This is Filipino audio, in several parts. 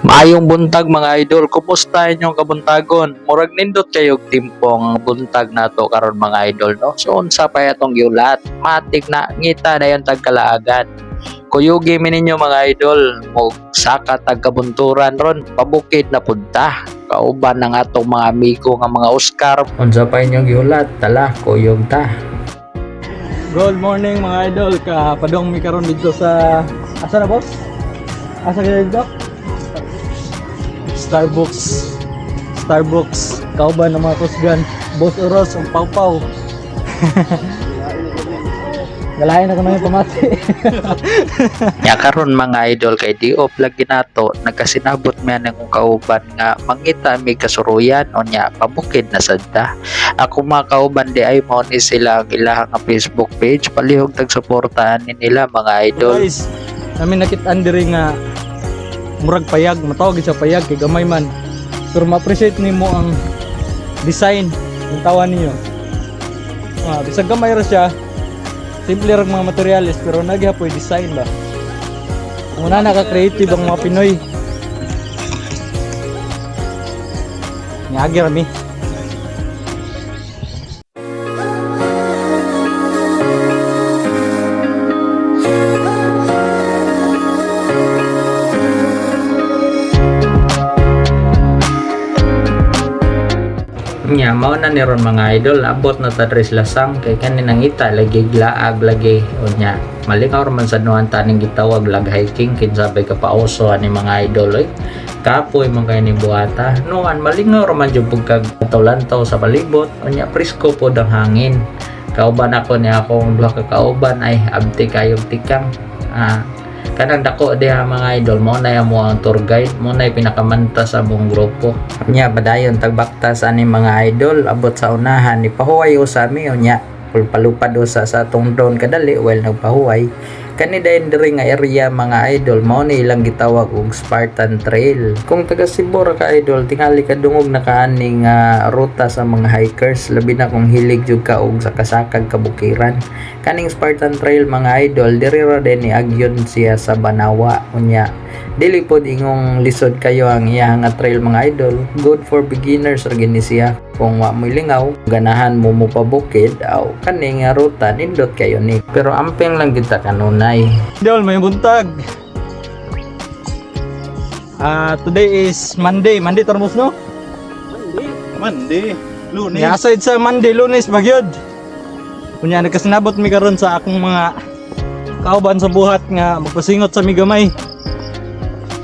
Maayong buntag mga idol, kumusta inyong kabuntagon? Murag nindot kayog timpong buntag nato karon mga idol, no? So unsa pa atong giulat? Matik na ngita na yon tagkalaagan. Kuyugi mi ninyo mga idol, mo saka tagkabunturan ron, pabukid na punta. Kauban ng atong mga amigo nga mga Oscar. Unsa pa inyong giulat? Tala, kuyog ta. Good morning mga idol, kapadong mi karon dito sa asa na boss? Asa ka dito? Starbucks kauban ng mga kusgan, Boss Oros ang pawpaw. Galahin ako na yung pamati. Ya karon mga idol kay di off lagi nato nagkasinabot mi ng kauban nga mangita mi kasuruyan unya pabukid na sadta. Ako mga kauban di ay mo ni sila ang ilahang nga Facebook page palihog tagsuportahan ni nila mga idol. Guys, namin nakit-an diri nga murag payag, matawag sa payag kay gamay man. Pero ma-appreciate nimo ang design ng tawan niyo. Bisag gamay ra siya. Simple ra mga materials pero naghapoy design ba. Una naka-creative ang mga Pinoy. Nyagi rami. Nya mao na ni ron mga idol, abot na ta dres lasang kay kaninang ita lagi glaag lagi unya malingaw man sa nuan taning gitawag lag hiking kinsabay ka pauso ani mga idol oy kapoy man kay ni buhata nuan malingaw man jud pagkag lantaw sa palibot unya presko pod ang hangin. Kauban ako ni akong duha ka kauban ay abti kayog tikang kanang dako diha mga idol mo na mo ang tour guide mo na pinakamanta sa buong grupo nya badayon tagbaktas ani mga idol abot sa unahan ni pahuway usami unya palupad usa sa atong drone kadali while nagpahuway kani dayon diri nga area mga idol mao ni ilang gitawag og Spartan Trail. Kung taga Cebu ra ka idol tingali ka dungog na kaani nga ruta sa mga hikers labi na kung hilig jud ka og sakasakag kabukiran. Kaning Spartan Trail mga idol diri ra din ni agyon siya sa Banawa unya dili pod ingong lisod kayo ang iya nga trail mga idol, good for beginners ra gini siya. Kung wa mo lingaw ganahan mo mo pabukid aw kani nga ruta nindot kayo ni pero amping lang kita kanunay. Idol may buntag. Today is Monday termos no? Monday, Lunes. Aside sa Monday, Lunes bagyod. Kunya nagkasinabot mi karon sa akong mga kauban sa buhat nga magpasingot sa migamay.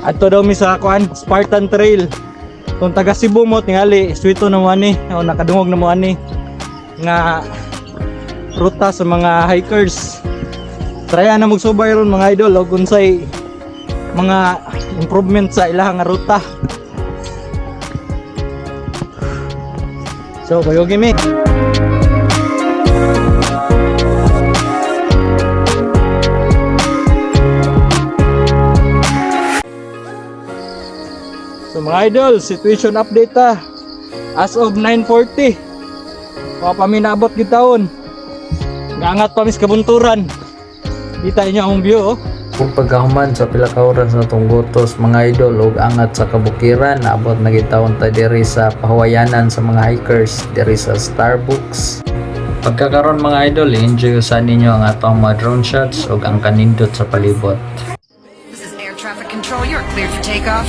Adto daw mi sa kuan Spartan Trail. Kung taga Cebu mo tingali suwito na mo ani o nakadungog na mo ani nga ruta sa mga hikers. Trya na magsubay ron mga idol og unsay mga improvement sa ilahang nga ruta. So bayogi mi. So mga idol, situation update ta. As of 9:40. Wa pa mi naabot gitaon. Gaangat pa mis kabunturan. Kita niyo ang view oh. Kung pagkahuman sa pila ka oras na tunggutos mga idol og angat sa kabukiran naabot na gitawon ta diri sa pahawayanan sa mga hikers diri sa Starbucks. Pagkakaron mga idol, enjoy sa ninyo ang atong mga drone shots ug ang kanindot sa palibot. This is air traffic control. You're cleared for takeoff.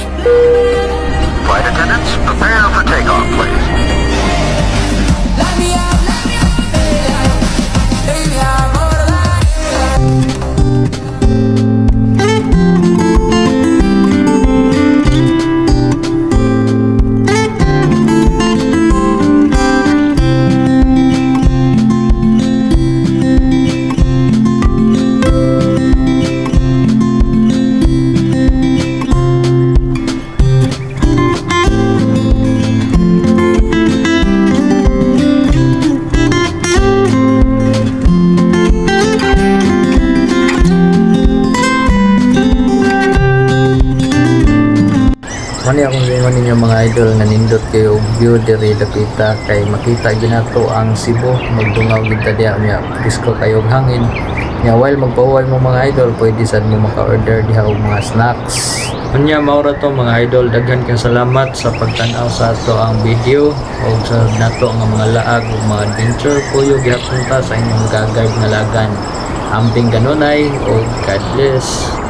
Flight attendants, prepare for takeoff, please. Mani akong gingon ninyo mga idol nga nindot kayo og view diri dapita kay makita ginato ang Cebu magdungaw gid ta diha unya presko kayo og hangin Nya while magpahuway mo mga idol, pwede sad mo maka-order diha og mga snacks. Unya maura to mga idol, daghan kang salamat sa pagtan-aw sa ato ang video o sa nato nga mga laag o mga adventure puyo gihapon ta sa inyong gagard nga lagan. Amping kanunay o God bless.